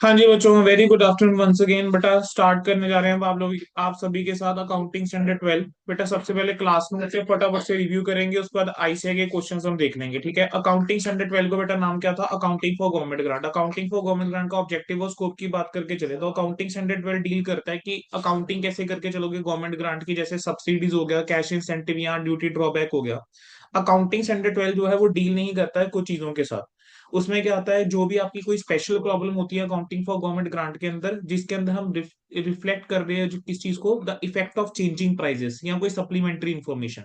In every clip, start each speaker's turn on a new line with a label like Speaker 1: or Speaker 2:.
Speaker 1: हाँ जी बच्चों, very good afternoon once again. बेटा स्टार्ट करने जा रहे हैं अब आप लोग, आप सभी के साथ अकाउंटिंग स्टैंडर्ड 12। बेटा सबसे पहले क्लास नोट से फटाफट से रिव्यू करेंगे, उसके बाद आईसीए के क्वेश्चंस हम देख लेंगे। ठीक है, अकाउंटिंग स्टैंडर्ड 12 को बेटा नाम क्या था? Accounting for government grant. Accounting for government grant का ऑब्जेक्टिव और स्कोप की बात करके चले तो अकाउंटिंग स्टैंडर्ड 12 डील करता है कि अकाउंटिंग कैसे करके चलोगे गवर्नमेंट ग्रांट की, जैसे सब्सिडीज हो गया, कैश इंसेंटिव या ड्यूटी ड्रॉबैक हो गया। अकाउंटिंग स्टैंडर्ड 12 जो है वो डील नहीं करता है कुछ चीजों के साथ। उसमें क्या आता है, जो भी आपकी कोई स्पेशल प्रॉब्लम होती है अकाउंटिंग फॉर गवर्नमेंट ग्रांट के अंदर, जिसके अंदर हम रिफ्लेक्ट कर रहे हैं किस चीज को, the effect of changing prices या कोई सप्लीमेंट्री इन्फॉर्मेशन।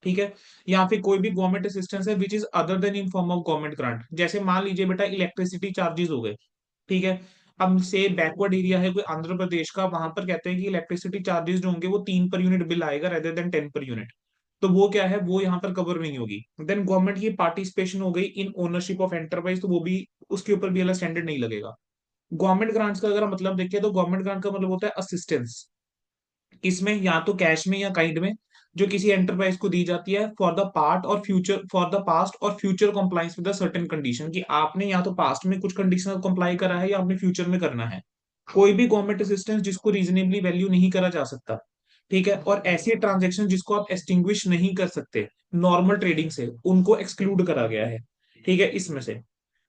Speaker 1: ठीक है, या फिर कोई भी गवर्नमेंट असिस्टेंस है which is other then in form of government grant. जैसे मान लीजिए बेटा इलेक्ट्रिसिटी चार्जेस हो गए। ठीक है, अब से बैकवर्ड एरिया है कोई आंध्र प्रदेश का, वहां पर कहते हैं कि इलेक्ट्रिसिटी चार्जेस जो होंगे वो 3 पर यूनिट बिल आएगा रेदर देन 10 पर यूनिट। तो वो क्या है, वो यहाँ पर कवर नहीं होगी। देन गवर्नमेंट की पार्टिसिपेशन हो गई इन ओनरशिप ऑफ एंटरप्राइज, तो वो भी, उसके ऊपर भी अलग स्टैंडर्ड नहीं लगेगा। गवर्नमेंट ग्रांट्स का अगर मतलब देखें तो गवर्नमेंट ग्रांट का मतलब होता है असिस्टेंस, इसमें या तो कैश में या काइंड में, जो किसी एंटरप्राइज को दी जाती है फॉर द पार्ट और फ्यूचर, फॉर द पास्ट और future compliance with certain condition, कि आपने या तो पास्ट में कुछ कंडीशन कंप्लाई करा है या आपने फ्यूचर में करना है। कोई भी गवर्नमेंट असिस्टेंस जिसको रीजनेबली वैल्यू नहीं करा जा सकता। ठीक है, और ऐसी ट्रांजेक्शन जिसको आप एक्सटिंग्विश नहीं कर सकते नॉर्मल ट्रेडिंग से, उनको एक्सक्लूड करा गया है। ठीक है, इसमें से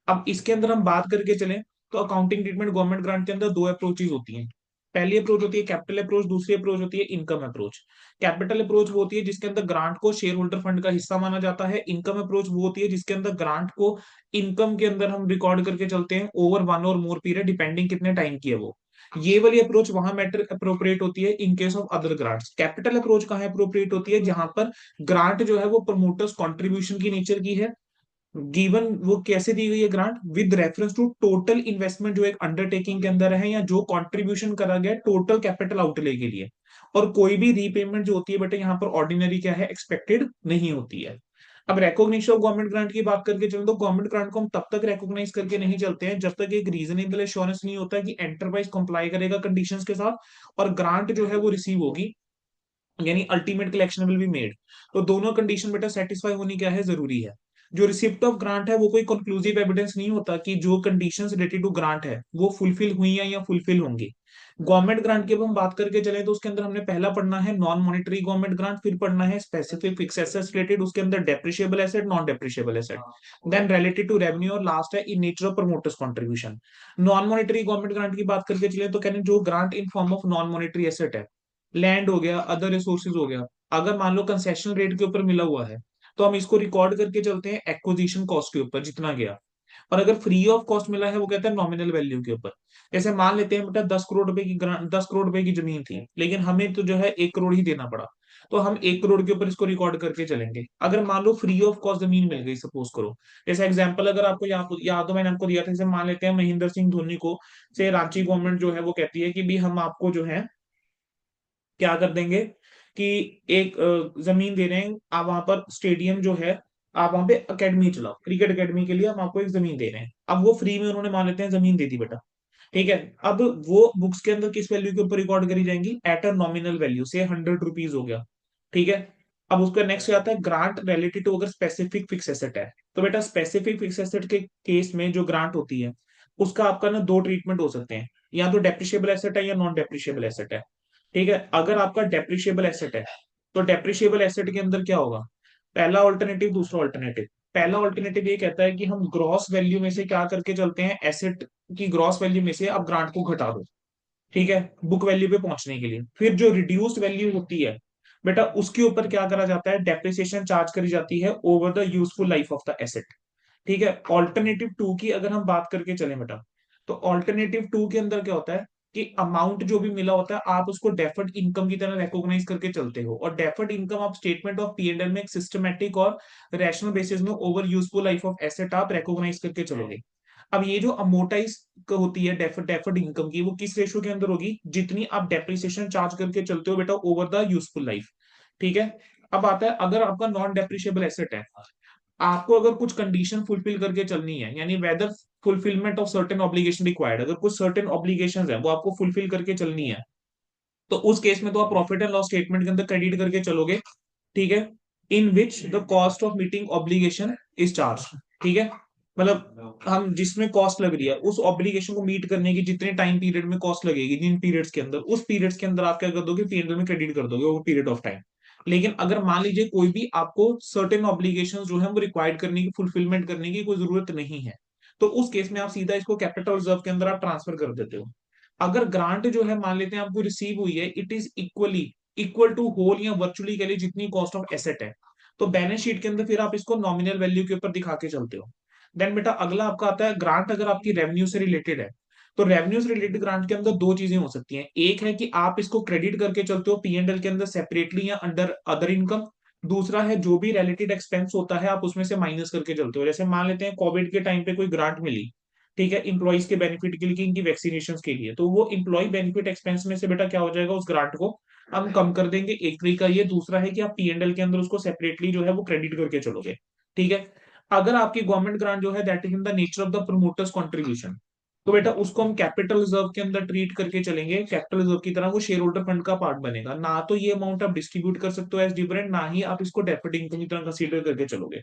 Speaker 1: अब इसके अंदर हम बात करके चलें तो अकाउंटिंग ट्रीटमेंट गवर्नमेंट ग्रांट के अंदर दो अप्रोचेज होती हैं। पहली अप्रोच होती है कैपिटल अप्रोच, दूसरी अप्रोच होती है इनकम अप्रोच। कैपिटल अप्रोच वो होती है जिसके अंदर ग्रांट को शेयर होल्डर फंड का हिस्सा माना जाता है। इनकम अप्रोच वो होती है जिसके अंदर ग्रांट को इनकम के अंदर हम रिकॉर्ड करके चलते हैं ओवर वन और मोर पीरियड, डिपेंडिंग कितने टाइम की है वो। ये वाली अप्रोच वहां मैटर अप्रोप्रिएट होती है in case of other grants. Capital approach कहाँ अप्रोप्रिएट होती है? जहां पर ग्रांट जो है वो प्रमोटर्स कॉन्ट्रीब्यूशन की नेचर की है। गिवन वो कैसे दी गई है grant, with reference to total investment जो एक अंडरटेकिंग के अंदर है, या जो कंट्रीब्यूशन करा गया टोटल कैपिटल आउटले के लिए। और कोई भी रीपेमेंट जो होती है बेटा यहाँ पर ऑर्डिनरी क्या है, एक्सपेक्टेड नहीं होती है। अब रिकॉग्निशन ऑफ गवर्नमेंट ग्रांट की बात करके चलो तो गवर्नमेंट ग्रांट को हम तब तक रिकॉग्नाइज करके नहीं चलते हैं जब तक एक रीजनेबल एश्योरेंस नहीं होता है कि एंटरप्राइज कंप्लाई करेगा कंडीशंस के साथ और ग्रांट जो है वो रिसीव होगी, यानी ultimate collection will be made. तो दोनों कंडीशन बेटा सेटिस्फाई होनी क्या है, जरूरी है। जो रिसिप्ट ऑफ ग्रांट है वो कोई कंक्लूसिव एविडेंस नहीं होता कि जो कंडीशंस रिलेटेड टू ग्रांट है वो फुलफिल हुई है या फुलफिल होंगी। गवर्नमेंट ग्रांट की अब हम बात करके चले तो उसके अंदर हमने पहला पढ़ना है नॉन मॉनिटरी गवर्नमेंट ग्रांट, फिर पढ़ना है स्पेसिफिक फिक्स एसेट्स रिलेटेड, उसके अंदर depreciable asset, non depreciable asset, then related to revenue, और लास्ट है in nature of promoters contribution. Non monetary government grant की बात करके चले तो कहने जो grant in form of non monetary asset है, लैंड हो गया, अदर रिसोर्सेज हो गया, अगर मान लो कंसेशन रेट के ऊपर मिला हुआ है तो हम इसको रिकॉर्ड करके चलते हैं एक्विजिशन कॉस्ट के ऊपर जितना गया। और अगर फ्री ऑफ कॉस्ट मिला है वो कहते हैं नॉमिनल वैल्यू के ऊपर। जैसे मान लेते हैं बेटा 10 करोड़ रुपए की 10 करोड़ रुपए की जमीन थी, लेकिन हमें तो जो है 1 करोड़ ही देना पड़ा, तो हम 1 करोड़ के ऊपर इसको रिकॉर्ड करके चलेंगे। अगर मान लो फ्री ऑफ कॉस्ट जमीन मिल गई, सपोज करो, जैसे एग्जांपल अगर आपको याद हो मैंने आपको दिया था, जैसे मान लेते हैं महेंद्र सिंह धोनी को से रांची गवर्नमेंट जो है वो कहती है कि भी हम आपको जो है क्या कर देंगे कि एक जमीन दे रहे हैं, आप वहां पर स्टेडियम जो है, आप वहां पे अकेडमी चलाओ, क्रिकेट अकेडमी के लिए हम आपको एक जमीन दे रहे हैं। अब वो फ्री में उन्होंने मान लेते हैं जमीन दे दी बेटा। ठीक है, अब वो बुक्स के अंदर किस वैल्यू के ऊपर रिकॉर्ड करी जाएंगी, एट अ नॉमिनल वैल्यू से 100 रुपीज हो गया। ठीक है, अब उसका नेक्स्ट आता है ग्रांट रिलेटेड टू अगर स्पेसिफिक फिक्स एसेट है। तो बेटा स्पेसिफिक फिक्स एसेट के केस में जो ग्रांट होती है उसका आपका ना दो ट्रीटमेंट हो सकते हैं, या तो डेप्रिशिएबल एसेट है या नॉन डेप्रिशिएबल एसेट है। ठीक है, अगर आपका डेप्रिशिएबल एसेट है तो डेप्रिशिएबल एसेट के अंदर क्या होगा, पहला ऑल्टरनेटिव, दूसरा ऑल्टरनेटिव। पहला ऑल्टरनेटिव ये कहता है कि हम ग्रॉस वैल्यू में से क्या करके चलते हैं, एसेट की ग्रॉस वैल्यू में से आप ग्रांट को घटा दो। ठीक है, बुक वैल्यू पे पहुंचने के लिए फिर जो रिड्यूस्ड वैल्यू होती है बेटा उसके ऊपर क्या करा जाता है, डेप्रिसिएशन चार्ज करी जाती है over the useful life of the asset. ठीक है, ऑल्टरनेटिव टू की अगर हम बात करके चले बेटा, तो ऑल्टरनेटिव टू के अंदर क्या होता है कि अमाउंट जो भी मिला होता है आप उसको डेफर्ड इनकम की तरह रिकॉग्नाइज करके चलते हो, और डेफर्ड इनकम आप statement of P and L में एक सिस्टमेटिक और रैशनल बेसिस में over useful life of asset आप रिकॉग्नाइज करके चलोगे। अब ये जो अमोटाइज होती है डेफर्ड डेफर्ड इनकम की, वो किस रेशो के अंदर होगी, जितनी आप डेप्रिसिएशन चार्ज करके चलते हो बेटा ओवर द यूजफुल लाइफ। ठीक है, अब आता है अगर आपका नॉन डेप्रिशिएबल एसेट है, आपको अगर कुछ कंडीशन फुलफिल करके चलनी है, यानी whether fulfilment of certain obligation required, अगर कुछ सर्टेन ऑब्लिगेशंस है वो आपको फुलफिल करके चलनी है, तो उस केस में तो आप प्रॉफिट एंड लॉस स्टेटमेंट के अंदर क्रेडिट करके चलोगे। ठीक है, in which the cost of meeting obligation is charge. ठीक है, मतलब हम जिसमें कॉस्ट लग रही है उस ऑब्लिगेशन को मीट करने की जितने टाइम पीरियड में कॉस्ट लगेगी, जिन पीरियड्स के अंदर, उस पीरियड्स के अंदर आप क्या कर दोगे, पीएनएल में क्रेडिट कर दोगे वो पीरियड ऑफ टाइम। लेकिन अगर मान लीजिए कोई भी आपको सर्टेन ऑब्लिगेशन जो है वो रिक्वायर्ड करने की, फुलफिलमेंट करने की कोई जरूरत नहीं है, तो उस केस में आप सीधा इसको कैपिटल रिजर्व के अंदर आप ट्रांसफर कर देते हो। अगर ग्रांट जो है मान लेते हैं आपको रिसीव हुई है, it is equal to whole या वर्चुअली के लिए जितनी कॉस्ट ऑफ एसेट है, तो बैलेंस शीट के अंदर फिर आप इसको नॉमिनल वैल्यू के ऊपर दिखा के चलते हो। देन बेटा अगला आपका आता है ग्रांट, अगर आपकी रेवेन्यू से रिलेटेड है, तो रेवेन्यू से रिलेटेड ग्रांट के अंदर दो चीजें हो सकती हैं। एक है कि आप इसको क्रेडिट करके चलते हो पीएनएल के अंदर सेपरेटली या अंडर अदर इनकम। दूसरा है जो भी रिलेटेड एक्सपेंस होता है आप उसमें से माइनस करके चलते हो। जैसे मान लेते हैं कोविड के टाइम पे कोई ग्रांट मिली, ठीक है, इंप्लॉइज के बेनिफिट के लिए कि इनकी वैक्सीनेशन के लिए, तो वो इंप्लॉय बेनिफिट एक्सपेंस में से बेटा क्या हो जाएगा, उस ग्रांट को हम कम कर देंगे। एक तरीका ये, दूसरा है कि आप पीएनएल के अंदर उसको सेपरेटली जो है वो क्रेडिट करके चलोगे। ठीक है। अगर आपकी गवर्नमेंट ग्रांट जो है that is in the nature of the promoters contribution, तो बेटा उसको हम कैपिटल रिजर्व के अंदर ट्रीट करके चलेंगे। कैपिटल रिजर्व की तरह वो शेयर होल्डर फंड का पार्ट बनेगा ना, तो ये अमाउंट आप डिस्ट्रीब्यूट कर सकते हो एज डिविडेंड, ना ही आप इसको डेफर्ड इनकम की तरह कंसीडर करके चलोगे।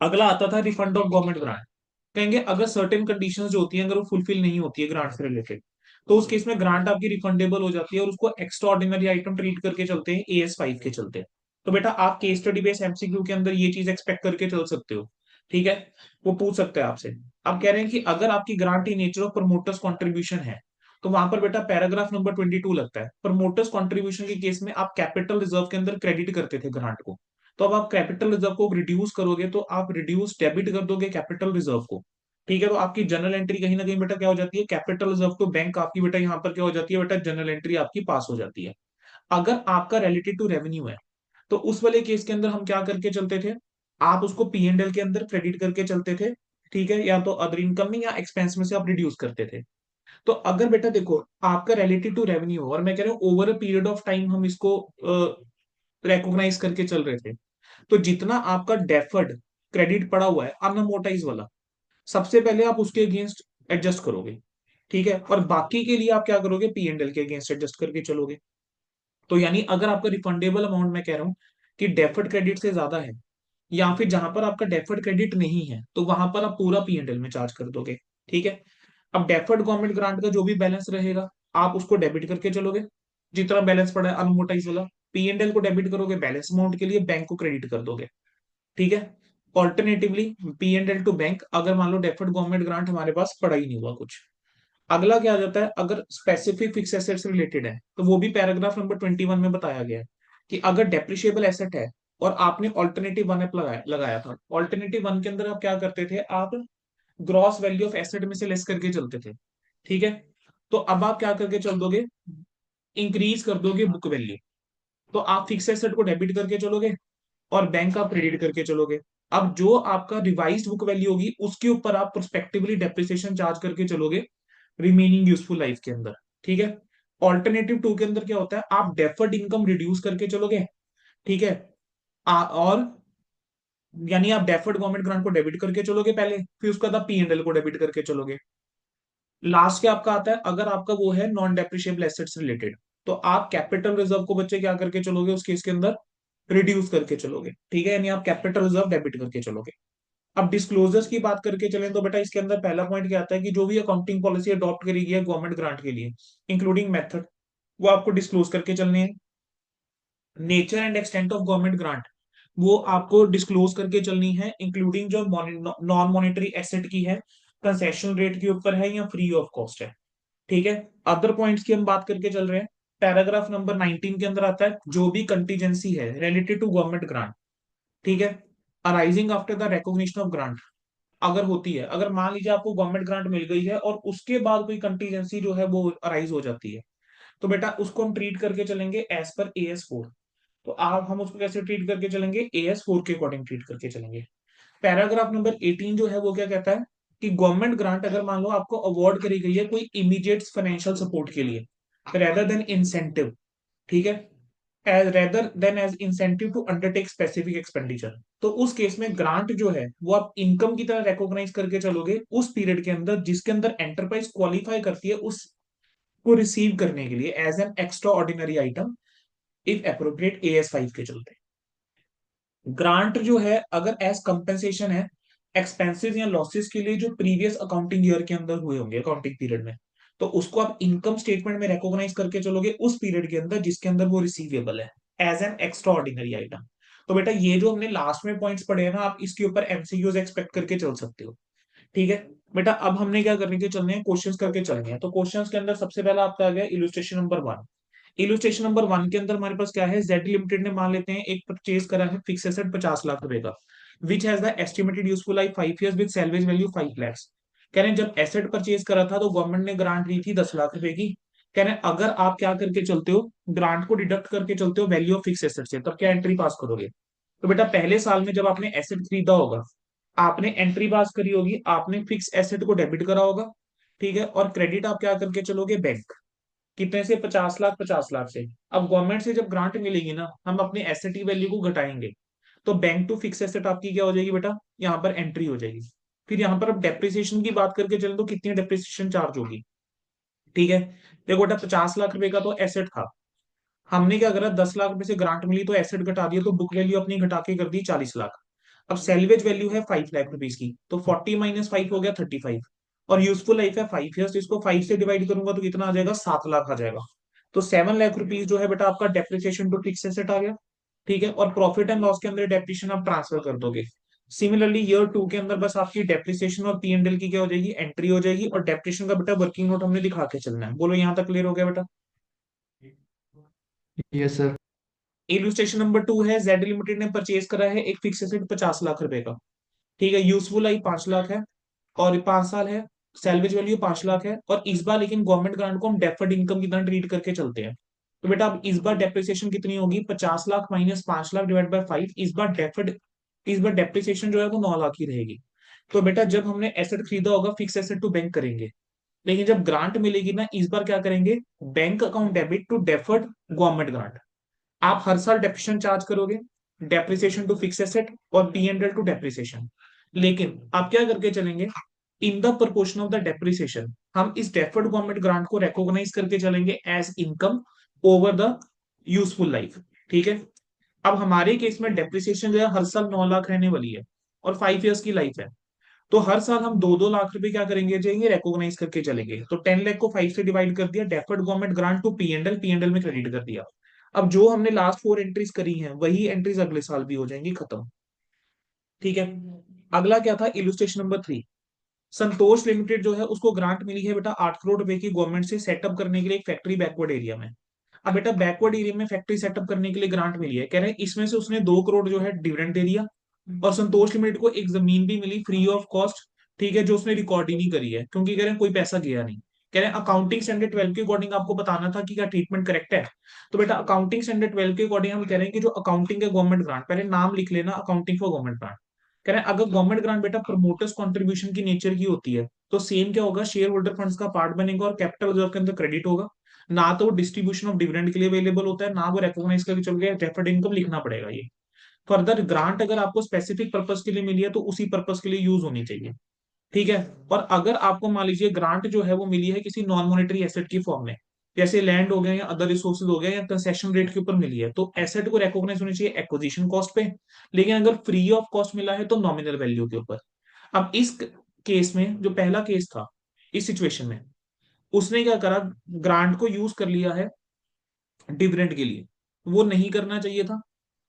Speaker 1: अगला आता था रिफंड ऑफ गवर्नमेंट ग्रांट। कहेंगे अगर सर्टेन कंडीशंस जो होती हैं अगर वो फुलफिल नहीं होती है ग्रांट से रिलेटेड, तो उस केस में ग्रांट आपकी रिफंडेबल हो जाती है और उसको एक्स्ट्रा ऑर्डिनरी आइटम ट्रीट करके चलते हैं, AS5 के चलते हैं। तो बेटा आप केस स्टडी बेस MCQ के अंदर ये चीज एक्सपेक्ट करके चल सकते हो। ठीक है। वो पूछ सकते हैं आपसे। आप कह रहे हैं कि अगर आपकी grant in nature of promoters contribution है, तो वहां पर बेटा पैराग्राफ नंबर 22 लगता है। प्रमोटर्स कॉन्ट्रीब्यूशन के केस में आप कैपिटल रिजर्व के अंदर क्रेडिट करते थे ग्रांट को, तो अब आप कैपिटल रिजर्व को रिड्यूस करोगे, तो आप रिड्यूस डेबिट कर दोगे कैपिटल रिजर्व को। ठीक है। तो आपकी जनरल एंट्री कहीं ना कहीं बेटा क्या हो जाती है, कैपिटल रिजर्व टू बैंक आपकी बेटा यहाँ पर क्या हो जाती है, बेटा जनरल एंट्री आपकी पास हो जाती है। अगर आपका रिलेटेड टू रेवेन्यू है, तो उस वाले केस के अंदर हम क्या करके चलते थे, आप उसको पीएनएल के अंदर क्रेडिट करके चलते थे। ठीक है। या तो अदर इनकम में या एक्सपेंस में से आप रिड्यूस करते थे। तो अगर बेटा देखो आपका रिलेटेड टू रेवेन्यू, और मैं कह रहा हूँ over a period of time हम इसको रिकॉग्नाइज करके चल रहे थे, तो जितना आपका डेफर्ड क्रेडिट पड़ा हुआ है अनअमोर्टाइज वाला, सबसे पहले आप उसके अगेंस्ट एडजस्ट करोगे। ठीक है। और बाकी के लिए आप क्या करोगे, पीएनएल के अगेंस्ट एडजस्ट करके चलोगे। तो यानी अगर आपका रिफंडेबल अमाउंट मैं कह रहा हूं कि डेफर्ड क्रेडिट से ज्यादा है, या फिर जहां पर आपका डेफर्ड क्रेडिट नहीं है, तो वहां पर आप पूरा पीएनएल में चार्ज कर दोगे। ठीक है। अब डेफर्ड गवर्नमेंट ग्रांट का जो भी बैलेंस रहेगा आप उसको डेबिट करके चलोगे, जितना बैलेंस पड़ा है अनमोटाइज वाला। पीएनएल को डेबिट करोगे बैलेंस अमाउंट के लिए, बैंक को क्रेडिट कर दोगे। ठीक है। ऑल्टरनेटिवली पीएनएल टू बैंक, अगर मान लो डेफर्ड गवर्नमेंट ग्रांट हमारे पास पड़ा ही नहीं हुआ कुछ। अगला क्या आ जाता है, अगर स्पेसिफिक फिक्स एसेट से रिलेटेड है, तो वो भी पैराग्राफ नंबर 21 में बताया गया है कि अगर डेप्रिशिएबल एसेट है और आपने ऑल्टरनेटिव वन लगाया लगाया था, ऑल्टरनेटिव वन के अंदर आप क्या करते थे, आप ग्रॉस वैल्यू ऑफ एसेट में से लेस करके चलते थे। ठीक है। तो अब आप क्या करके चल दोगे, इंक्रीज कर दोगे बुक वैल्यू। तो आप फिक्स एसेट को डेबिट करके चलोगे और बैंक आप क्रेडिट करके चलोगे। अब जो आपका रिवाइज्ड बुक वैल्यू होगी उसके ऊपर आप प्रोस्पेक्टिवली डेप्रिसिएशन चार्ज करके चलोगे रिमेनिंग यूजफुल लाइफ के अंदर। ठीक है। ऑल्टरनेटिव टू के अंदर क्या होता है, आप डेफर्ड इनकम रिड्यूस करके चलोगे। ठीक है। और यानी आप डेफर्ड गवर्नमेंट ग्रांट को डेबिट करके चलोगे पहले, फिर उसके बाद आप पीएनएल को डेबिट करके चलोगे। लास्ट के आपका आता है अगर आपका वो है नॉन डेप्रिशिएबल एसेट्स रिलेटेड, तो आप कैपिटल रिजर्व को बच्चे क्या करके चलोगे उस केस के अंदर, रिड्यूस करके चलोगे। ठीक है। यानी आप कैपिटल रिजर्व डेबिट करके चलोगे। अब डिस्क्लोजर्स की बात करके चलें, तो बेटा इसके अंदर पहला पॉइंट क्या आता है कि जो भी अकाउंटिंग पॉलिसी अडॉप्ट करी गई है गवर्नमेंट ग्रांट के लिए, इंक्लूडिंग मेथड, वो आपको डिस्क्लोज करके चलने हैं। Nature and extent of government grant, वो आपको डिस्क्लोज करके चलनी है, इंक्लूडिंग जो नॉन मॉनेटरी एसेट की है, कंसेशन रेट के ऊपर है या फ्री ऑफ कॉस्ट है। ठीक है। अदर पॉइंट्स की हम बात करके चल रहे हैं। पैराग्राफ नंबर 19 के अंदर आता है जो भी कंटीजेंसी है रिलेटेड टू गवर्नमेंट ग्रांट, ठीक है, arising after the recognition of grant, अगर होती है, अगर मान लीजिए आपको गवर्नमेंट ग्रांट मिल गई है और उसके बाद कोई कंटीजेंसी जो है वो अराइज हो जाती है, तो बेटा उसको हम ट्रीट करके चलेंगे एज पर AS4। तो आप हम उसको कैसे ट्रीट करके चलेंगे, AS4 के अकॉर्डिंग ट्रीट करके चलेंगे। पैराग्राफ नंबर 18 जो है वो क्या कहता है कि गवर्नमेंट ग्रांट अगर मान लो आपको अवार्ड करी गई है कोई इमीडिएट फाइनेंशियल सपोर्ट के लिए, रेदर देन इंसेंटिव, ठीक है, as rather than as incentive to undertake specific expenditure, तो उस केस में ग्रांट जो है वो आप इनकम की तरह रिकॉग्नाइज करके चलोगे उस पीरियड के अंदर जिसके अंदर एंटरप्राइज क्वालिफाई करती है उसको रिसीव करने के लिए as an extraordinary item, if appropriate AS5 के चलते। ग्रांट जो है अगर एज कंपेंसेशन है, एक्सपेंसेस या लॉसेस के लिए जो प्रीवियस अकाउंटिंग ईयर के अंदर हुए होंगे अकाउंटिंग पीरियड में, तो उसको आप इनकम स्टेटमेंट में रिकॉग्नाइज करके चलोगे उस पीरियड के अंदर जिसके अंदर वो रिसीवेबल है, as an extraordinary item. तो बेटा ये जो हमने लास्ट में पॉइंट्स पढ़े हैं ना, आप इसके ऊपर एमसीक्यूज एक्सपेक्ट करके चल सकते हो। ठीक है बेटा, अब हमने क्या करने के चलने हैं, क्वेश्चंस करके चलने हैं। तो क्वेश्चंस के अंदर सबसे पहला आपका आ गया इलुस्ट्रेशन नंबर 1। इलुस्ट्रेशन नंबर 1 के अंदर हमारे पास क्या है, जेड लिमिटेड ने मान लेते हैं एक परचेज करा है फिक्स एसेट 50 लाख रुपए का, which has the estimated useful life 5 years with salvage value 5 lakhs। कह रहे हैं जब एसेट परचेज करा था तो गवर्नमेंट ने ग्रांट दी थी 10 लाख रुपए की। कह रहे हैं अगर आप क्या करके चलते हो, ग्रांट को डिडक्ट करके चलते हो वैल्यू ऑफ फिक्स एसेट से, तब क्या एंट्री पास करोगे। तो बेटा पहले साल में जब आपने एसेट खरीदा होगा, आपने एंट्री पास करी होगी, आपने फिक्स एसेट को डेबिट करा होगा। ठीक है, और क्रेडिट आप क्या करके चलोगे, बैंक। कितने से, 50 लाख, 50 लाख से। अब गवर्नमेंट से जब ग्रांट मिलेगी ना, हम अपने एसेट की वैल्यू को घटाएंगे, तो बैंक टू फिक्स एसेट आपकी क्या हो जाएगी बेटा, यहाँ पर एंट्री हो जाएगी। फिर यहाँ पर अब डेप्रिसिएशन की बात करके चलें तो कितनी डेप्रिसिएशन चार्ज होगी। ठीक है, देखो बेटा 50 लाख रुपए का तो एसेट था, हमने क्या करा, 10 लाख रुपए से ग्रांट मिली तो एसेट घटा दिया, तो बुक वैल्यू अपनी घटा के कर दी 40 लाख। अब सैलवेज वैल्यू है 5 लाख रुपीज की, तो 40 - 5 हो गया 35। और यूजफुल लाइफ है 5 years, तो इसको 5 से डिवाइड करूंगा तो कितना आ जाएगा, 7 लाख आ जाएगा। तो 7 लाख रुपीज जो है बेटा आपका डेप्रिसिएशन टू फिक्स एसेट आ गया। ठीक है, और प्रॉफिट एंड लॉस के अंदर डेप्रिसिएशन आप ट्रांसफर कर दोगे। सिमिलरली ईयर 2 के अंदर बस आपकी डेप्रिसिएशन और पी एंड एल की क्या हो जाएगी, एंट्री हो जाएगी, और डेप्रिसिएशन का बेटा वर्किंग नोट हमने दिखा के चलना है। बोलो यहाँ तक क्लियर हो गया बेटा।
Speaker 2: Yes sir.
Speaker 1: इलुस्ट्रेशन नंबर 2 है, जेड लिमिटेड ने परचेज करा है एक फिक्स एसेट 50 लाख रुपए का। ठीक है, यूजफुल लाइफ 5 लाख है, और 5 साल है, सैलवेज वैल्यू 5 लाख है, और इस बार लेकिन गवर्नमेंट ग्रांट को हम डेफर्ड इनकम की तरह ट्रीट करके चलते हैं। तो बेटा अब इस बार डेप्रिसिएशन कितनी होगी, 50 lakh minus 5 lakh divide by 5। इस बार डेप्रिसिएशन जो है वो 9 लाख ही रहेगी। तो बेटा जब हमने एसेट खरीदा होगा फिक्स एसेट टू बैंक करेंगे, लेकिन जब ग्रांट मिलेगी ना इस बार क्या करेंगे, bank account debit to deferred government grant. आप हर साल डेप्रिसिएशन चार्ज करोगे, डेप्रिसिएशन टू फिक्स एसेट और P and L to depreciation. लेकिन आप क्या करके चलेंगे, in the proportion of the depreciation हम इस डेफर्ड गवर्नमेंट ग्रांट को रिकॉग्नाइज करके चलेंगे as income over the useful life. ठीक है, अब हमारे केस में डेप्रिसिएशन जो है हर साल 9 लाख रहने वाली है, और 5 years की लाइफ है। तो हर साल हम 2-2 लाख रुपए क्या करेंगे, जाएंगे रिकॉग्नाइज करके चलेंगे। तो 10 लाख को 5 से डिवाइड कर दिया, deferred government grant to P and L में क्रेडिट कर दिया। अब जो हमने लास्ट 4 एंट्रीज करी हैं वही एंट्रीज अगले साल भी हो जाएंगी खत्म। ठीक है, अगला क्या था, इलुस्ट्रेशन नंबर 3। संतोष लिमिटेड जो है उसको ग्रांट मिली है बेटा 8 करोड़ रुपए की गवर्नमेंट से सेटअप करने के लिए एक फैक्ट्री बैकवर्ड एरिया में। अब बेटा बैकवर्ड एरिया में फैक्ट्री सेटअप करने के लिए ग्रांट मिली है, कह रहे हैं इसमें से उसने 2 करोड़ जो है डिविडेंड दे दिया, और संतोष लिमिटेड को एक जमीन भी मिली फ्री ऑफ कॉस्ट। ठीक है, जो उसने रिकॉर्ड ही नहीं करी है, क्योंकि कह रहे हैं कोई पैसा गया नहीं। कह रहे हैं अकाउंटिंग स्टैंडर्ड 12 के अकॉर्डिंग आपको बताना था कि क्या ट्रीटमेंट करेक्ट है। तो बेटा अकाउंटिंग स्टैंडर्ड 12 के अकॉर्डिंग हम कह रहे हैं कि जो अकाउंटिंग है गवर्नमेंट ग्रांट, पहले नाम लिख लेना, अकाउंटिंग फॉर गवर्नमेंट ग्रांट। कह रहे हैं अगर गवर्नमेंट ग्रांट बेटा प्रमोटर्स कंट्रीब्यूशन की नेचर की होती है, तो सेम क्या होगा, शेयर होल्डर फंड्स का पार्ट बनेगा और कैपिटल रिजर्व के अंदर क्रेडिट होगा। ना तो वो डिस्ट्रीब्यूशन ऑफ डिविडेंड के लिए अवेलेबल होता है, ना वो रिकॉग्नाइज करके चल गया डेफर्ड इनकम लिखना पड़ेगा ये। फर्दर ग्रांट अगर आपको स्पेसिफिक पर्पस के लिए मिली है तो उसी पर्पस के लिए यूज होनी चाहिए। ठीक है, और अगर आपको मान लीजिए ग्रांट जो है वो मिली है किसी नॉन मॉनेटरी एसेट की फॉर्म में, जैसे लैंड हो गया या अदर रिसोर्सेज हो गया या कंसेशन रेट के ऊपर मिली है, तो एसेट को रिकॉग्नाइज होनी चाहिए एक्विजिशन कॉस्ट पे। लेकिन अगर फ्री ऑफ कॉस्ट मिला है तो नॉमिनल वैल्यू के ऊपर। अब इस केस में जो पहला केस था, इस सिचुएशन में उसने क्या करा, ग्रांट को यूज कर लिया है डिविडेंड के लिए। वो नहीं करना चाहिए था।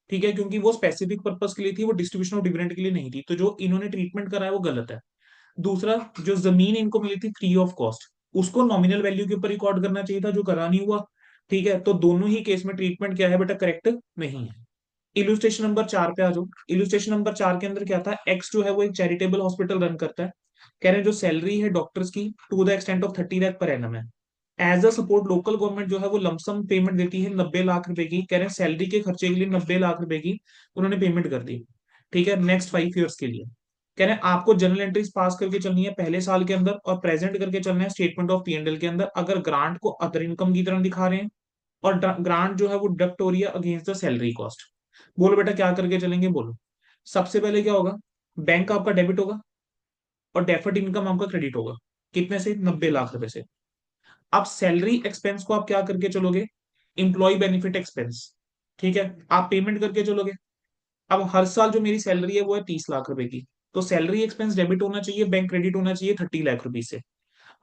Speaker 1: ठीक है, क्योंकि वो स्पेसिफिक पर्पस के लिए थी, वो डिस्ट्रीब्यूशन ऑफ डिविडेंड के लिए नहीं थी, तो जो इन्होंने ट्रीटमेंट करा है वो गलत है। दूसरा, जो जमीन इनको मिली थी फ्री ऑफ कॉस्ट, उसको नॉमिनल वैल्यू के ऊपर रिकॉर्ड करना चाहिए था, जो करा नहीं हुआ। ठीक है, तो दोनों ही केस में ट्रीटमेंट क्या है बेटा, करेक्ट नहीं है। इलुस्ट्रेशन नंबर 4 पे आ जाओ। इलुस्ट्रेशन नंबर 4 के अंदर क्या था, एक्स जो है वो एक चैरिटेबल हॉस्पिटल रन करता है। कह रहे हैं जो सैलरी है डॉक्टर्स की to the extent of 30 lakh per annum है। As a support local government जो है वो लमसम पेमेंट देती है 90 लाख रुपए की। कह रहे हैं सैलरी के खर्चे के लिए 90 लाख रुपए की उन्होंने पेमेंट कर दी। ठीक है, नेक्स्ट 5 years के लिए। कह रहे हैं आपको जनरल एंट्रीज पास करके चलनी है पहले साल के अंदर, और प्रेजेंट करके चलना है statement of P and L के अंदर, अगर ग्रांट को अदर इनकम की तरह दिखा रहे हैं, और ग्रांट जो है वो डिडक्ट हो रही है अगेंस्ट द सैलरी कॉस्ट। बोलो बेटा क्या करके चलेंगे, बोलो। सबसे पहले क्या होगा, बैंक आपका डेबिट होगा, और डेफर्ड इनकम आपका क्रेडिट होगा। कितने से, 90 लाख रुपए से। अब सैलरी एक्सपेंस को आप क्या करके चलोगे, इंप्लॉय बेनिफिट एक्सपेंस। ठीक है, आप पेमेंट करके चलोगे। अब हर साल जो मेरी सैलरी है वो है 30 लाख रुपए की। तो सैलरी एक्सपेंस डेबिट होना चाहिए, बैंक क्रेडिट होना चाहिए 30 लाख रुपीज से।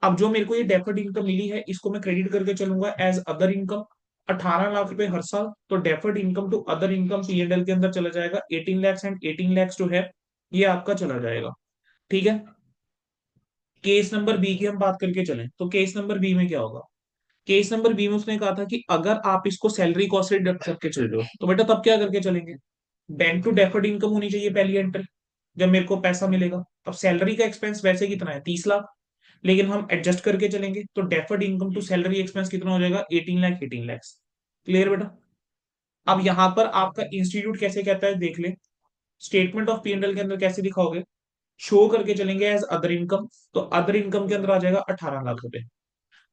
Speaker 1: अब जो मेरे को ये डेफर्ड इनकम मिली है इसको मैं क्रेडिट करके चलूंगा एज अदर इनकम, 18 लाख रुपए हर साल। तो deferred income to other income P&L के अंदर चला जाएगा 18 लैक्स, एंड 18 लैक्स जो है ये आपका चला जाएगा। ठीक है। केस नंबर बी की हम बात करके चलें तो केस नंबर बी में क्या होगा। केस नंबर बी में उसने कहा था कि अगर आप इसको सैलरी कॉस्ट से डिडक्ट करके चल रहे हो तो बेटा तब क्या करके चलेंगे। बैंक टू डेफर्ड इनकम होनी चाहिए पहली एंट्री, जब मेरे को पैसा मिलेगा। अब सैलरी का एक्सपेंस वैसे कितना है 30 लाख, लेकिन हम एडजस्ट करके चलेंगे तो deferred income to salary expense कितना हो जाएगा 18 लाख, 18 लैक्स। क्लियर बेटा। अब यहां पर आपका इंस्टीट्यूट कैसे कहता है देख ले, स्टेटमेंट ऑफ P&L के अंदर कैसे दिखाओगे, शो करके चलेंगे एज अदर इनकम। तो अदर इनकम के अंदर आ जाएगा 18 लाख रुपए।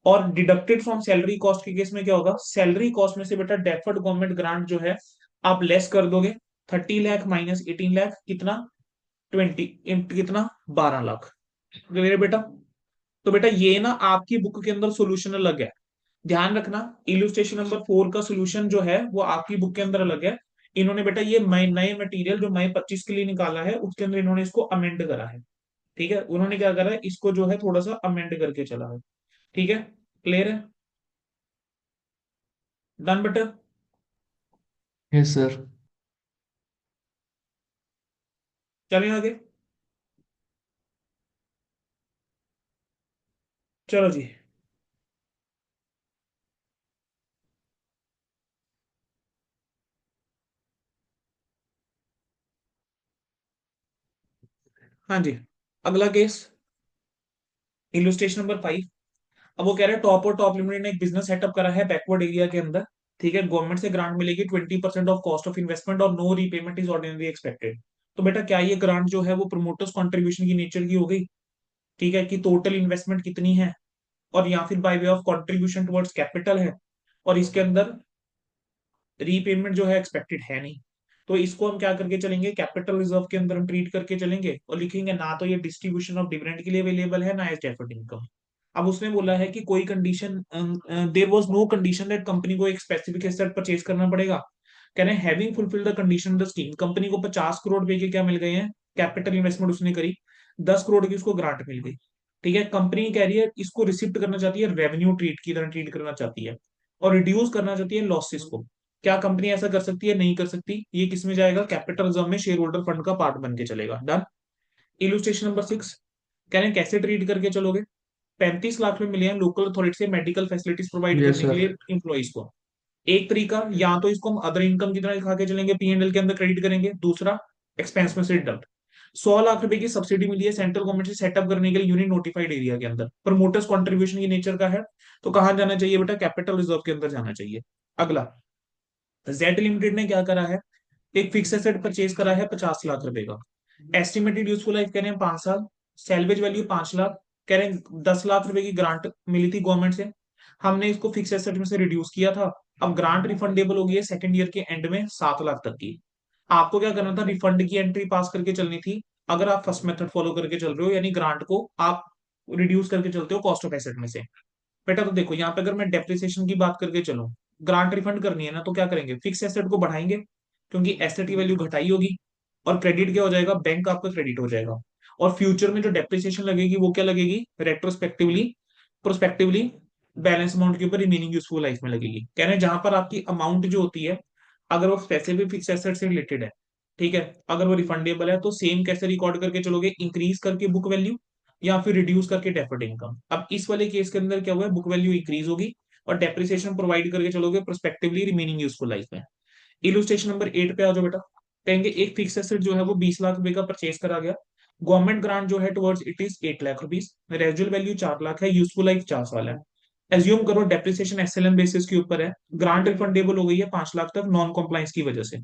Speaker 1: और डिडक्टेड फ्रॉम सैलरी कॉस्ट के केस में क्या होगा, सैलरी कॉस्ट में से बेटा डेफर्ड गवर्नमेंट ग्रांट जो है आप लेस कर दोगे। 30 लाख माइनस 18 लाख कितना, 20 इंटू कितना, 12 लाख। क्लियर बेटा। तो बेटा ये ना आपकी बुक के अंदर सोल्यूशन अलग है, ध्यान रखना। इलुस्ट्रेशन नंबर 4 का सोल्यूशन जो है वो आपकी बुक के अंदर अलग है। इन्होंने बेटा ये नए मटेरियल जो मई 25 के लिए निकाला है उसके अंदर इन्होंने इसको अमेंड करा है। ठीक है, उन्होंने क्या करा है, इसको जो है थोड़ा सा अमेंड करके चला है। ठीक है, क्लियर है, डन बेटा।
Speaker 2: Yes sir.
Speaker 1: चलें आगे। चलो जी। हाँ जी, अगला केस, इलुस्ट्रेशन नंबर 5। अब वो कह रहे हैं टॉप और टॉप लिमिटेड ने एक बिजनेस सेटअप करा है बैकवर्ड एरिया के अंदर। ठीक है, गवर्नमेंट से ग्रांट मिलेगी 20% ऑफ कॉस्ट ऑफ इन्वेस्टमेंट और no repayment is ordinary expected. तो बेटा क्या ये ग्रांट जो है वो प्रोमोटर्स कंट्रीब्यूशन की नेचर की हो गई। ठीक है, कि टोटल इन्वेस्टमेंट कितनी है, और या फिर by way of contribution towards capital है, और इसके अंदर रीपेमेंट जो है एक्सपेक्टेड है नहीं। तो इसको हम क्या करके चलेंगे, कैपिटल रिजर्व के अंदर हम ट्रीट करके चलेंगे और लिखेंगे ना तो ये डिस्ट्रीब्यूशन ऑफ डिविडेंड के लिए अवेलेबल है ना एज डेफर्ड इनकम। अब उसने बोला है कि कोई condition, there was no condition that company को एक स्पेसिफिक एसेट परचेज करना पड़ेगा। कह रहे हैं having fulfil the condition the scheme, company को 50 करोड़ रुपए के क्या मिल गए हैं, कैपिटल इन्वेस्टमेंट उसने करी, 10 करोड़ की उसको ग्रांट मिल गई। ठीक है, कंपनी कह रही है इसको रिसिप्ट करना चाहती है, रेवेन्यू ट्रीट की तरह ट्रीट करना चाहती है, और रिड्यूस करना चाहती है लॉसेस को। क्या कंपनी ऐसा कर सकती है, नहीं कर सकती, ये किस में जाएगा, कैपिटल रिजर्व में शेयर होल्डर फंड का पार्ट बन के चलेगा। डन। इलुस्ट्रेशन नंबर 6, कह रहे हैं कैसे ट्रीट करके चलोगे। 35 लाख में मिले हैं लोकल अथॉरिटी से मेडिकल फैसिलिटीज प्रोवाइड
Speaker 2: यस
Speaker 1: करने के
Speaker 2: सर।
Speaker 1: लिए इंप्लॉइज को। एक तरीका, या तो इसको हम अदर इनकम की तरह दिखा के चलेंगे, P&L के अंदर क्रेडिट करेंगे। दूसरा, एक्सपेंस में से डिडक्ट। 100 लाख रुपए की सब्सिडी मिली है सेंट्रल गवर्नमेंट से सेटअप करने के लिए यूनिट नोटिफाइड एरिया के अंदर, प्रमोटर्स कंट्रीब्यूशन की नेचर का है। तो कहां जाना चाहिए बेटा, कैपिटल रिजर्व के अंदर जाना चाहिए। अगला, जेड लिमिटेड ने क्या करा है, एक फिक्स एसेट परचेज करा है 50 लाख रुपए का। एस्टिमेटेड यूजफुल लाइफ कह रहे हैं 5 साल। Salvage value 5 lakh. कह रहे हैं 10 लाख रुपए की ग्रांट मिली थी गवर्नमेंट से, हमने इसको फिक्स एसेट में से रिड्यूस किया था। अब ग्रांट रिफंडेबल हो गई है सेकंड ईयर के एंड में 7 लाख तक की। आपको क्या करना था, रिफंड की एंट्री पास करके चलनी थी। अगर आप फर्स्ट मेथड फॉलो करके चल रहे हो, यानी ग्रांट को आप रिड्यूस करके चलते हो कॉस्ट ऑफ एसेट में से। बेटा तो देखो यहाँ पे अगर मैं डेप्रिसिएशन की बात करके चलूं, ग्रांट रिफंड करनी है ना, तो क्या करेंगे, फिक्स एसेट को बढ़ाएंगे क्योंकि एसेट की वैल्यू घटाई होगी, और क्रेडिट क्या हो जाएगा, बैंक आपका क्रेडिट हो जाएगा। और फ्यूचर में जो डेप्रिसिएशन लगेगी वो क्या लगेगी, रेट्रोस्पेक्टिवली, प्रोस्पेक्टिवली बैलेंस अमाउंट के ऊपर रिमेनिंग यूजफुल लाइफ में लगेगी। कह रहे हैं जहां पर आपकी अमाउंट जो होती है, अगर वो स्पेसिफिक फिक्स एसेट से रिलेटेड है, ठीक है, अगर वो रिफंडेबल है तो सेम कैसे रिकॉर्ड करके चलोगे, इंक्रीज करके बुक वैल्यू या फिर रिड्यूस करके डेफर्ड इनकम। अब इस वाले केस के अंदर क्या हुआ है, बुक वैल्यू इंक्रीज होगी और डेप्रिसिएशन प्रोवाइड करके चलोगे प्रोस्पेक्टिवली रिमेनिंग यूजफुल लाइफ में। इलुस्ट्रेशन नंबर 8 पे आ जाओ बेटा। कहेंगे एक फिक्स एसेट जो है वो 20 लाख रुपए का परचेज करा गया, गवर्नमेंट ग्रांट जो है towards it is 8 lakh rupees, रेजुअल value 4 lakh है, यूजफुल लाइफ 4 साल है। एज्यूम करो डेप्रिसिएशन एसएलएन बेसिस के ऊपर है, ग्रांट रिफंडेबल हो गई है 5 लाख तक नॉन कॉम्प्लाइंस की वजह से।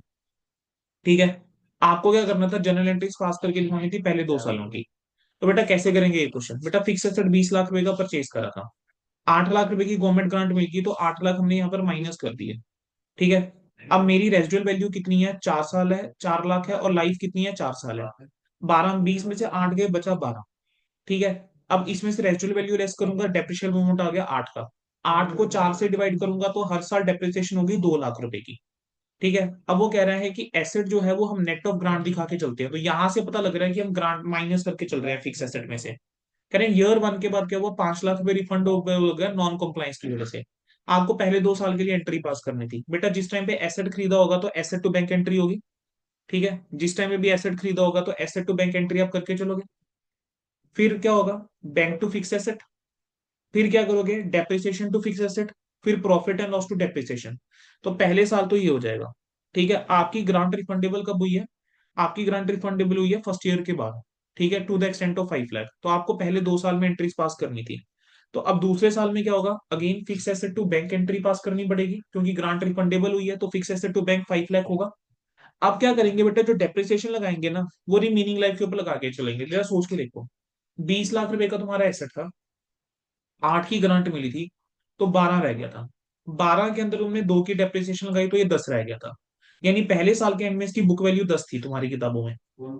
Speaker 1: ठीक है, आपको क्या करना था, जनरल एंट्रीज पास करके लिखवानी थी पहले 2 सालों की। तो बेटा कैसे करेंगे ये क्वेश्चन, बेटा फिक्स एसेट 20 लाख रुपए का परचेज करा था, 8 लाख रुपए की गवर्नमेंट ग्रांट मिल गई, तो 8 लाख हमने यहाँ पर माइनस कर दिए। ठीक है, अब मेरी रेजिडुअल वैल्यू कितनी है, 4 साल है, 4 लाख है, और लाइफ कितनी है, 4 साल है। 12 20 में से 8 गए, बचा 12। ठीक है, अब इसमें से रेजिडुअल वैल्यू लेस करूंगा, डेप्रिशिएशन अमाउंट आ गया 8 का। 8 को 4 से डिवाइड करूंगा तो हर साल डेप्रिसिएशन होगी 2 लाख रुपए की। ठीक है, अब वो कह रहा है कि एसेट जो है वो हम नेट ऑफ ग्रांट दिखा के चलते हैं, तो यहां से पता लग रहा है कि हम ग्रांट माइनस करके चल रहे हैं फिक्स एसेट में से। कह रहे हैं ईयर वन के बाद क्या हुआ, 5 लाख रुपए रिफंड हो गया नॉन कॉम्प्लायंस की वजह से। आपको पहले 2 साल के लिए एंट्री पास करनी थी बेटा, जिस टाइम पे एसेट खरीदा होगा तो एसेट टू बैंक एंट्री होगी। ठीक है, जिस टाइम पे भी एसेट खरीदा होगा तो एसेट टू बैंक एंट्री आप करके चलोगे। फिर क्या होगा, बैंक टू फिक्स एसेट, फिर क्या करोगे, डेप्रिसिएशन टू फिक्स एसेट, फिर profit and loss to depreciation. तो पहले साल तो ये हो जाएगा। ठीक है, आपकी ग्रांट रिफंडेबल कब हुई है, आपकी ग्रांट रिफंडेबल हुई है फर्स्ट ईयर के बाद। ठीक है, to the extent of 5 lakh, तो आपको पहले 2 साल में एंट्रीज पास करनी थी। तो अब दूसरे साल में क्या होगा, again fix asset to bank entry pass करनी पड़ेगी, क्योंकि ग्रांट रिफंडेबल हुई है तो fix asset to bank 5 lakh होगा। अब क्या करेंगे बेटा, जो डेप्रिसिएशन लगाएंगे ना वो रिमीनिंग लाइफ के ऊपर लगा के चलेंगे। जरा सोच के देखो, 20 लाख रुपए का तुम्हारा एसेट था, 8 की ग्रांट मिली थी, तो 12 रह गया था। 12 के अंदर तुमने 2 की डेप्रिसिएशन लगाई तो ये 10 रह गया था। यानी पहले साल के एंड में इसकी बुक वैल्यू 10 थी तुम्हारी किताबों में।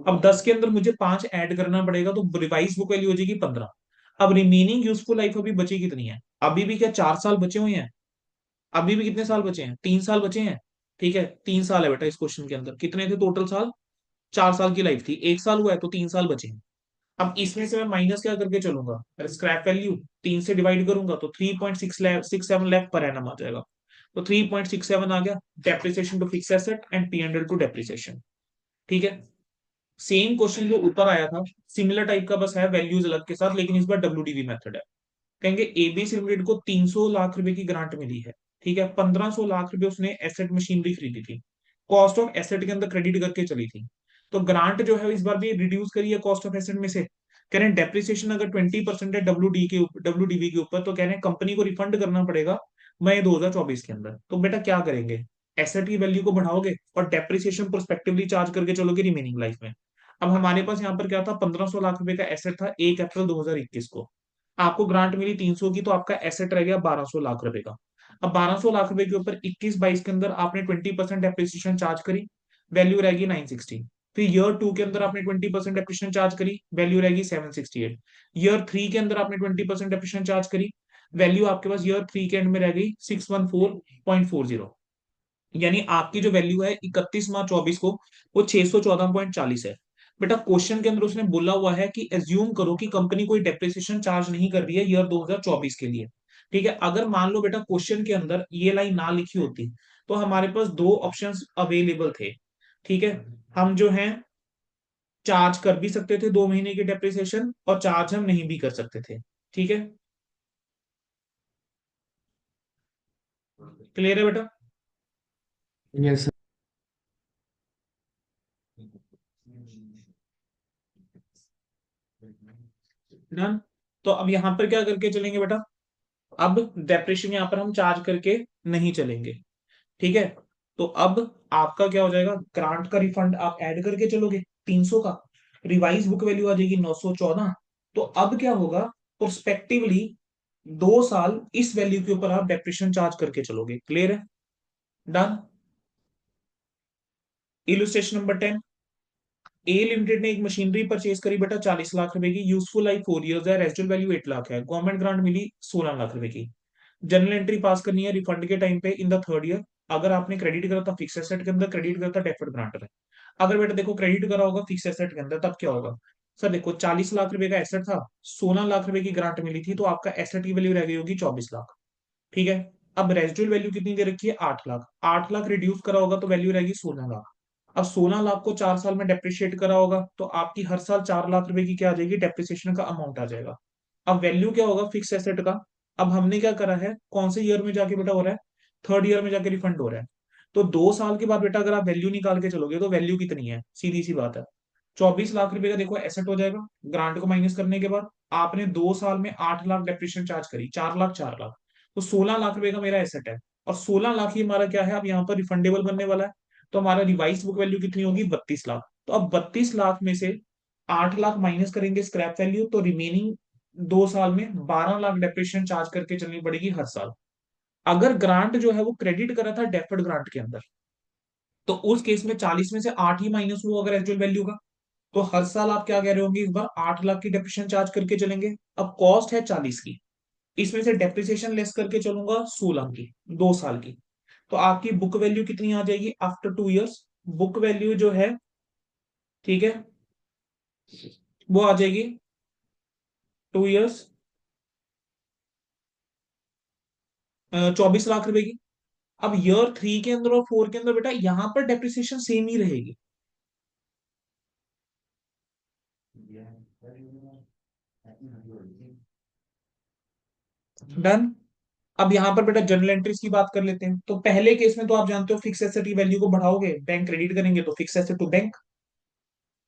Speaker 1: अब 10 के अंदर मुझे 5 ऐड करना पड़ेगा, तो रिवाइज बुक वैल्यू हो जाएगी 15। अब रिमेनिंग यूजफुल लाइफ अभी बची कितनी है, अभी भी क्या 4 साल बचे हुए हैं, अभी भी कितने साल बचे हैं, 3 साल बचे हैं। ठीक है, 3 साल है बेटा इस क्वेश्चन के अंदर, कितने थे टोटल साल, 4 साल की लाइफ थी, 1 साल हुआ है तो 3 साल बचे हैं। अब इसमें से मैं माइनस क्या करके चलूंगा, स्क्रैप वैल्यू 3 से डिवाइड करूंगा तो 3.667 लाख पर एनम आ जाएगा। तो 3.67 आ गया, depreciation to fix asset and P and L to depreciation. ठीक है, सेम क्वेश्चन जो ऊपर आया था, सिमिलर टाइप का, बस है वैल्यूज अलग के साथ, लेकिन इस बार डब्ल्यूडीवी मेथड है। कहेंगे एबीसी लिमिटेड को 300 लाख रुपए की ग्रांट मिली है। ठीक है, 1500 लाख रुपए उसने एसेट मशीनरी खरीदी थी, कॉस्ट ऑफ एसेट के अंदर क्रेडिट करके चली थी। तो ग्रांट जो है इस बार भी रिड्यूस करी है कॉस्ट ऑफ एसेट में से। कह रहे हैं डेप्रिसिएशन अगर 20% है डब्ल्यू डी के ऊपर, तो कह रहे हैं कंपनी को रिफंड करना पड़ेगा मई 2024 के अंदर। तो बेटा क्या करेंगे, एसेट की वैल्यू को बढ़ाओगे और डेप्रिसिएशन प्रोस्पेक्टिवली चार्ज करके चलोगे रिमेनिंग लाइफ में। अब हमारे पास यहाँ पर क्या था, 1500 लाख रुपए का एसेट था 1 अप्रैल 2021 को, आपको ग्रांट मिली 300 की, तो आपका एसेट रह गया 1200 लाख रुपए का। अब 1200 लाख रुपए के ऊपर 21-22 के अंदर आपने 20% डेप्रिसिएशन चार्ज करी, वैल्यू रहेगी 960। फिर ईयर टू के अंदर आपने 20% डेप्रिसिएशन चार्ज करी, वैल्यू रहेगी 768। ईयर थ्री के अंदर आपने 20% डेप्रिसिएशन चार्ज करी, वैल्यू आपके पास ईयर थ्री के एंड में रह गई 614.40। यानी आपकी जो वैल्यू है 31 मार्च 2024 को, वो 614.40 है। बेटा क्वेश्चन के अंदर उसने बोला हुआ है कि एज्यूम करो कि कंपनी कोई डेप्रिसिएशन चार्ज नहीं कर रही है ईयर 2024 के लिए। ठीक है, अगर मान लो बेटा क्वेश्चन के अंदर ये लाइन ना लिखी होती, तो हमारे पास दो ऑप्शंस अवेलेबल थे। ठीक है, हम जो है चार्ज कर भी सकते थे 2 महीने की डेप्रिसिएशन, और चार्ज हम नहीं भी कर सकते थे। ठीक है, क्लियर है बेटा।
Speaker 2: Yes sir.
Speaker 1: डन। तो अब यहां पर क्या करके चलेंगे बेटा, अब डेप्रिसिएशन यहां पर हम चार्ज करके नहीं चलेंगे। ठीक है, तो अब आपका क्या हो जाएगा, ग्रांट का रिफंड आप ऐड करके चलोगे 300 का, रिवाइज बुक वैल्यू आ जाएगी 914। तो अब क्या होगा, प्रोस्पेक्टिवली 2 साल इस वैल्यू के ऊपर आप डेप्रिसिएशन चार्ज करके चलोगे। क्लियर है, डन। इलुस्ट्रेशन नंबर 10, ए लिमिटेड ने एक मशीनरी परचेज करी बेटा 40 लाख रुपए की, यूजफुल लाइफ 4 इयर्स है, रेजिडुअल वैल्यू 8 लाख है, गवर्नमेंट ग्रांट मिली 16 लाख रुपए की। जनरल एंट्री पास करनी है रिफंड के टाइम पे इन द थर्ड ईयर। अगर आपने क्रेडिट करा था फिक्स एसेट के अंदर, क्रेडिट करा था डेफर्ड ग्रांट में। अगर बेटा देखो क्रेडिट करा होगा फिक्स एसेट के अंदर, तब क्या होगा, सर देखो 40 लाख रुपए का एसेट था, 16 लाख रुपए की ग्रांट मिली थी, तो आपका एसेट की वैल्यू रह गई होगी 24 लाख। ठीक है, अब रेजिडुअल वैल्यू कितनी दे रखी है, 8 लाख, 8 लाख रिड्यूस करा होगा तो वैल्यू रहेगी 16 लाख। अब 16 लाख को 4 साल में डेप्रिशिएट करा होगा तो आपकी हर साल 4 लाख रुपए की क्या आ जाएगी, डेप्रिसिएशन का अमाउंट आ जाएगा। अब वैल्यू क्या होगा फिक्स एसेट का, अब हमने क्या करा है, कौन से ईयर में जाके बेटा हो रहा है, थर्ड ईयर में जाके रिफंड हो रहा है। तो 2 साल के बाद बेटा अगर आप वैल्यू निकाल के चलोगे तो वैल्यू कितनी है, सीधी सी बात है, 24 लाख रुपए का देखो एसेट हो जाएगा। ग्रांट को माइनस करने के बाद आपने 2 साल में 8 लाख डेप्रिसिएशन चार्ज करी, 4 लाख 4 लाख, तो 16 लाख रुपए का मेरा एसेट है। और 16 लाख ही हमारा क्या है, अब यहाँ पर रिफंडेबल बनने वाला है। तो हमारा रिवाइज बुक वैल्यू कितनी होगी, 32 लाख। तो अब 32 लाख में से 8 लाख माइनस करेंगे स्क्रैप वैल्यू, तो रिमेनिंग 2 साल में 12 लाख डेप्रिसिएशन चार्ज करके चलनी पड़ेगी हर साल। अगर ग्रांट जो है वो क्रेडिट करा था डेफर्ड ग्रांट के अंदर, तो उस केस में 40 में से 8 ही माइनस हुआ अगर एक्चुअल वैल्यू का। तो हर साल आप क्या कह रहे होंगे, इस बार 8 लाख की डेप्रिसिएशन चार्ज करके चलेंगे। अब कॉस्ट है 40 की, इसमें से डेप्रिसिएशन लेस करके चलूंगा 16 की, 2 साल की। तो आपकी बुक वैल्यू कितनी आ जाएगी आफ्टर 2 इयर्स? बुक वैल्यू जो है, ठीक है, वो आ जाएगी 2 इयर्स 24 लाख रुपए की। अब ईयर 3 के अंदर और 4 के अंदर बेटा यहां पर डेप्रिसिएशन सेम ही रहेगी। डन। अब यहां पर बेटा जनरल एंट्रीज की बात कर लेते हैं। तो पहले केस में तो आप जानते हो फिक्स एसेट की वैल्यू को बढ़ाओगे, बैंक क्रेडिट करेंगे तो फिक्स एसेट टू बैंक।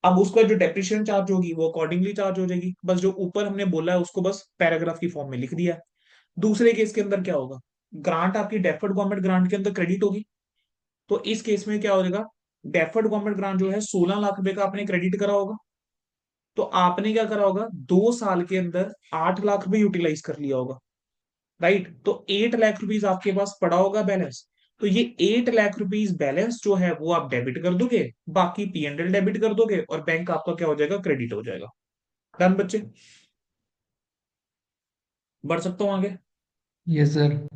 Speaker 1: अब उसका जो डेप्रिसिएशन चार्ज होगी वो अकॉर्डिंगली चार्ज हो जाएगी। बस जो ऊपर हमने बोला है उसको बस पैराग्राफ की फॉर्म में लिख दिया है। दूसरे केस के अंदर क्या होगा? ग्रांट आपकी डेफर्ड गवर्नमेंट ग्रांट के अंदर क्रेडिट होगी। तो इस केस में क्या हो जाएगा? डेफर्ड गवर्नमेंट ग्रांट जो है 16 लाख रुपए का आपने क्रेडिट करा होगा। तो आपने क्या करा होगा? 2 साल के अंदर 8 लाख रुपए यूटिलाइज कर लिया होगा। राइट, तो 8 लाख रुपीज आपके पास पड़ा होगा बैलेंस। तो ये 8 लाख रुपीज बैलेंस जो है वो आप डेबिट कर दोगे, बाकी P&L डेबिट कर दोगे और बैंक आपका क्या हो जाएगा? क्रेडिट हो जाएगा। डन बच्चे, बढ़ सकता हूँ आगे।
Speaker 2: Yes sir.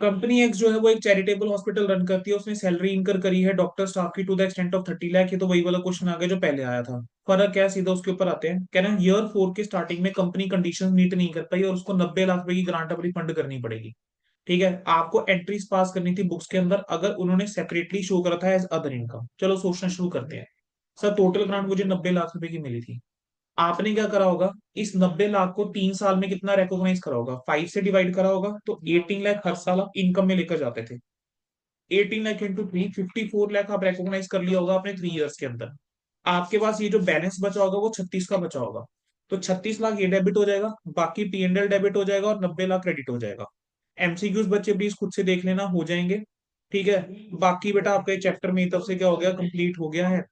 Speaker 1: कंपनी एक्स जो है वो एक चैरिटेबल हॉस्पिटल रन करती है, उसने सैलरी इंकर करी है डॉक्टर स्टाफ की to the extent of 30 lakh. ये तो वही वाला क्वेश्चन आ गया जो पहले आया था। फर्क क्या है, सीधा उसके ऊपर आते हैं। कह रहे हैं ईयर 4 के स्टार्टिंग में कंपनी कंडीशंस मीट नहीं कर पाई और उसको 90 लाख रुपए की ग्रांट अपनी फंड करनी पड़ेगी। ठीक है, आपको एंट्रीज पास करनी थी बुक्स के अंदर अगर उन्होंने सेपरेटली शो करा था एज अदर इनकम। चलो सोचना शुरू करते हैं। सर टोटल ग्रांट मुझे 90 लाख रुपए की मिली थी। आपने क्या करा होगा? इस 90 लाख को 3 साल में कितना रिकॉग्नाइज करा होगा? 5 से डिवाइड करा होगा, तो 18 लाख हर साल आप इनकम में लेकर जाते थे। 18 लाख इंटू 3, 54 लाख आप रिकॉग्नाइज कर लिया होगा अपने 3 इयर्स के अंदर। आपके पास ये जो बैलेंस बचा होगा वो 36 का बचा होगा। तो 36 लाख ये डेबिट हो जाएगा, बाकी P&L डेबिट हो जाएगा और 90 लाख क्रेडिट हो जाएगा। एमसीक्यूज बच्चे प्लीज खुद से देख लेना, हो जाएंगे। ठीक है, बाकी बेटा आपका चैप्टर मेरी तरफ से क्या हो गया? कंप्लीट हो गया है।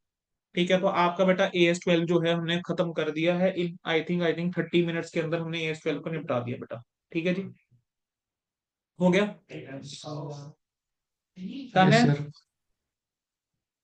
Speaker 1: ठीक है, तो आपका बेटा AS12 जो है हमने खत्म कर दिया है इन आई थिंक 30 मिनट्स के अंदर हमने AS12 को निपटा दिया बेटा। ठीक है जी, हो गया। डन
Speaker 2: यस
Speaker 1: है।
Speaker 2: सर।